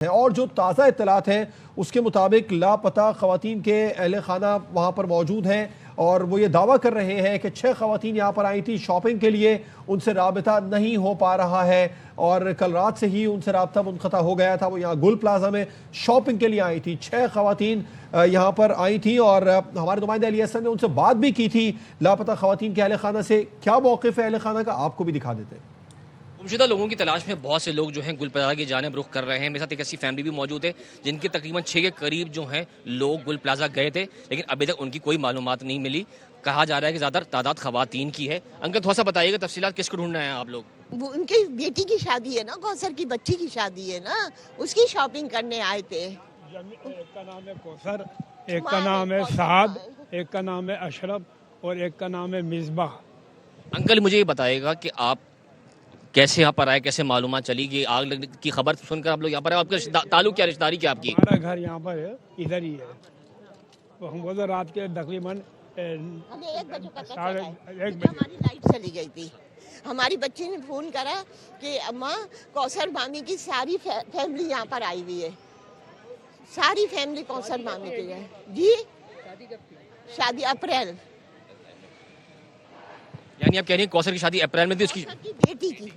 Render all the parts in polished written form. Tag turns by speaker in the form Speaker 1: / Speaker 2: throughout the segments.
Speaker 1: اور جو تازہ اطلاعات ہیں اس کے مطابق لاپتہ خواتین کے اہل خانہ وہاں پر موجود ہیں اور وہ یہ دعویٰ کر رہے ہیں کہ 6 خواتین یہاں پر آئی تھی شاپنگ کے لیے، ان سے رابطہ نہیں ہو پا رہا ہے اور کل رات سے ہی ان سے رابطہ منقطع ہو گیا تھا۔ وہ یہاں گل پلازا میں شاپنگ کے لیے آئی تھی، 6 خواتین یہاں پر آئی تھیں اور ہمارے نمائندہ علی حسن نے ان سے بات بھی کی تھی لاپتہ خواتین کے اہل خانہ سے۔ کیا موقف ہے اہل خانہ کا، آپ کو بھی دکھا دیتے ہیں۔
Speaker 2: گمشدہ لوگوں کی تلاش میں بہت سے لوگ جو ہیں گل پلازا کی جانب رخ کر رہے ہیں۔ میرے ساتھ ایک ایسی فیملی بھی موجود ہے جن کے تقریباً 6 کے قریب جو ہیں لوگ گل پلازا گئے تھے، لیکن ابھی تک ان کی کوئی معلومات نہیں ملی۔ کہا جا رہا ہے کہ زیادہ تعداد خواتین کی ہے۔ انکل تھوڑا سا بتائیے گا تفصیلات، کس کو ڈھونڈنا ہے آپ لوگ؟
Speaker 3: وہ ان کی بیٹی کی شادی ہے نا، کوثر کی بچی کی شادی ہے نا، اس کی شاپنگ کرنے آئے تھے۔
Speaker 4: ایک کا نام ہے کوثر، ایک کا نام ہے سعد، ایک کا نام ہے اشرف اور ایک کا نام ہے مصباح۔
Speaker 2: انکل مجھے یہ بتائیے گا کہ آپ کیسے یہاں پر آئے، کیسے معلومات چلی کہ آگ لگنے کی خبر سن کر آپ لوگ یہاں پر آئے؟ آپ کا تعلق کیا، رشتہ داری کیا آپ کی؟
Speaker 4: ہمارا گھر یہاں پر ہے، ادھر ہی ہے۔ ہم وہ رات کے تقریباً
Speaker 3: ہمیں 1 بجے پتہ چلا
Speaker 4: ساڑھے
Speaker 3: ہے،
Speaker 4: 1 بجے
Speaker 3: ہماری لائٹ چلی گئی تھی۔ ہماری بچی نے فون کرا کہ اماں کوثر مامی کی ساری فیملی یہاں پر آئی ہوئی ہے، ساری فیملی کوثر مامی کی ہے جی۔ شادی اپریل،
Speaker 2: یعنی آپ کہہ رہی ہیں کوثر کی شادی اپریل میں تھی، اس کی
Speaker 3: کوثر کی بیٹی کی۔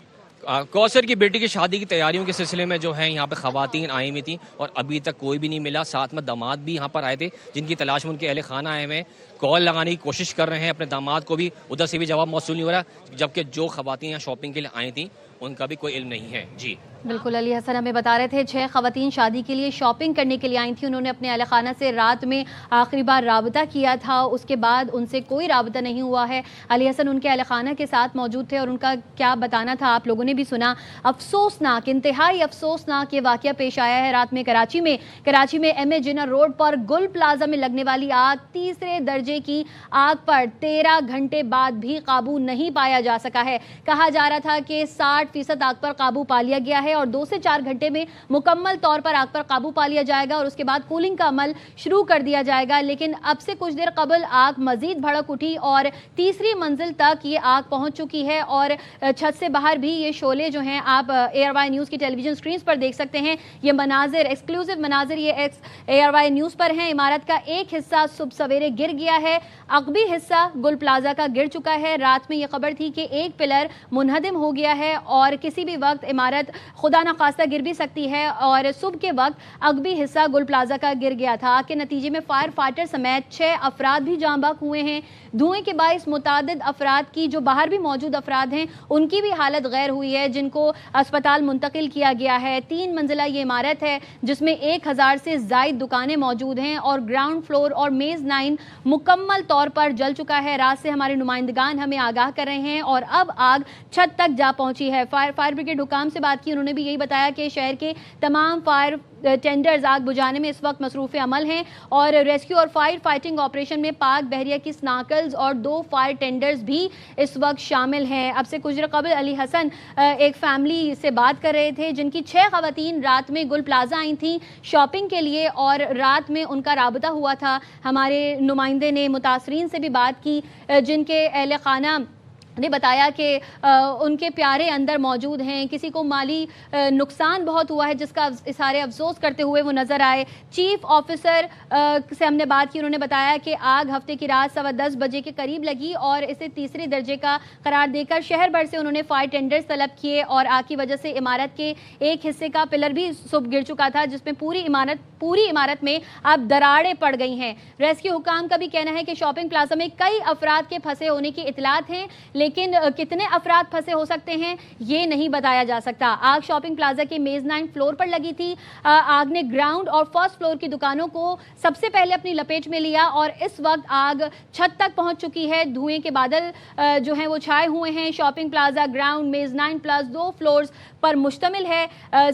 Speaker 2: کوثر کی بیٹی کی شادی کی تیاریوں کے سلسلے میں جو ہے یہاں پہ خواتین آئی ہوئی تھیں اور ابھی تک کوئی بھی نہیں ملا۔ ساتھ میں داماد بھی یہاں پر آئے تھے جن کی تلاش میں ان کے اہل خانہ آئے ہوئے ہیں، کال لگانے کی کوشش کر رہے ہیں اپنے داماد کو بھی، ادھر سے بھی جواب موصول نہیں ہو رہا، جبکہ جو خواتین یہاں شاپنگ کے لیے آئی تھیں ان کا بھی کوئی علم نہیں ہے۔ جی
Speaker 5: بالکل، علی حسن ہمیں بتا رہے تھے 6 خواتین شادی کے لیے شاپنگ کرنے کے لیے آئی تھیں۔ انہوں نے اپنے اہل خانہ سے رات میں آخری بار رابطہ کیا تھا، اس کے بعد ان سے کوئی رابطہ نہیں ہوا ہے۔ علی حسن ان کے اہل خانہ کے ساتھ موجود تھے اور ان کا کیا بتانا تھا آپ لوگوں نے بھی سنا۔ افسوسناک، انتہائی افسوسناک یہ واقعہ پیش آیا ہے رات میں کراچی میں ایم اے جنر روڈ پر گل پلازا میں لگنے والی آگ، تیسرے درجے کی آگ پر 13 گھنٹے بعد بھی قابو نہیں پایا جا سکا ہے۔ کہا جا رہا تھا کہ 60% آگ پر قابو پا لیا گیا ہے اور 2 سے 4 گھنٹے میں مکمل طور پر آگ پر قابو پا لیا جائے گا اور اس کے بعد کولنگ کا عمل شروع کر دیا جائے گا۔ لیکن اب سے کچھ دیر قبل آگ مزید بھڑک اٹھی اور تیسری منزل تک یہ آگ پہنچ چکی ہے اور چھت سے باہر بھی یہ شعلے جو ہیں آپ اے آر وائی نیوز کی ٹیلی ویژن سکرینز پر دیکھ سکتے ہیں۔ یہ مناظر، ایکسکلوسیو مناظر یہ اے آر وائی نیوز پر ہیں۔ عمارت کا ایک حصہ صبح سویرے گر گیا ہے، عقبی حصہ گل پلازا کا گر چکا ہے۔ رات میں یہ خبر تھی کہ ایک پلر منہدم ہو گیا ہے اور کسی بھی وقت عمارت خدا نخواستہ گر بھی سکتی ہے اور صبح کے وقت عقبی حصہ گل پلازا کا گر گیا تھا۔ آگ کے نتیجے میں فائر فائٹر سمیت 6 افراد بھی جاں بحق ہوئے ہیں۔ دھوئیں کے باعث متعدد افراد کی، جو باہر بھی موجود افراد ہیں، ان کی بھی حالت غیر ہوئی ہے جن کو اسپتال منتقل کیا گیا ہے۔ 3 منزلہ یہ عمارت ہے جس میں 1000 سے زائد دکانیں موجود ہیں اور گراؤنڈ فلور اور میز 9 مکمل طور پر جل چکا ہے۔ رات سے ہمارے نمائندگان ہمیں آگاہ کر رہے ہیں اور اب آگ چھت تک جا پہنچی ہے۔ فائر بریگیڈ حکام سے بات کی، انہوں نے بھی یہی بتایا کہ شہر کے تمام فائر ٹینڈرز آگ بجھانے میں اس وقت مصروف عمل ہیں اور ریسکیو اور فائر فائٹنگ آپریشن میں پاک بحریہ کی سناکلز اور 2 فائر ٹینڈرز بھی اس وقت شامل ہیں۔ اب سے کچھ دیر قبل علی حسن ایک فیملی سے بات کر رہے تھے جن کی 6 خواتین رات میں گل پلازا آئی تھیں شاپنگ کے لیے اور رات میں ان کا رابطہ ہوا تھا۔ ہمارے نمائندے نے متاثرین سے بھی بات کی جن کے اہل خانہ نے بتایا کہ ان کے پیارے اندر موجود ہیں، کسی کو مالی نقصان بہت ہوا ہے جس کا اظہار افسوس کرتے ہوئے وہ نظر آئے۔ چیف آفیسر سے ہم نے بات کی، انہوں نے بتایا کہ آگ ہفتے کی رات 10:15 بجے کے قریب لگی اور اسے تیسرے درجے کا قرار دے کر شہر بھر سے انہوں نے فائر ٹینڈرز طلب کیے اور آگ کی وجہ سے عمارت کے ایک حصے کا پلر بھی صبح گر چکا تھا جس میں پوری عمارت میں اب دراڑیں پڑ گئی ہیں۔ ریسکیو حکام کا بھی کہنا ہے کہ شاپنگ پلازا میں کئی افراد کے پھنسے ہونے کی اطلاعات ہیں، لیکن کتنے افراد پھنسے ہو سکتے ہیں یہ نہیں بتایا جا سکتا۔ آگ شاپنگ پلازا کے میز 9 فلور پر لگی تھی۔ آگ نے گراؤنڈ اور فرسٹ فلور کی دکانوں کو سب سے پہلے اپنی لپیٹ میں لیا اور اس وقت آگ چھت تک پہنچ چکی ہے۔ دھوئیں کے بادل جو ہیں وہ چھائے ہوئے ہیں۔ شاپنگ پلازا گراؤنڈ میز 9 پلس 2 فلورز پر مشتمل ہے۔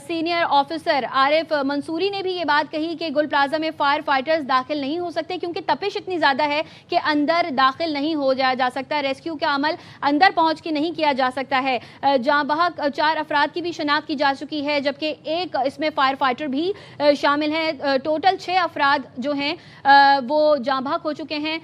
Speaker 5: سینئر آفیسر عارف منصوری نے بھی یہ بات کہی کہ گل پلازا میں فائر فائٹرز داخل نہیں ہو سکتے کیونکہ تپش اتنی زیادہ ہے کہ اندر داخل نہیں ہو جا سکتا، ریسکیو کا عمل اندر پہنچ کے نہیں کیا جا سکتا ہے۔ جاں بحق 4 افراد کی بھی شناخت کی جا چکی ہے جبکہ ایک اس میں فائر فائٹر بھی شامل ہیں۔ ٹوٹل 6 افراد جو ہیں وہ جاں بحق ہو چکے ہیں۔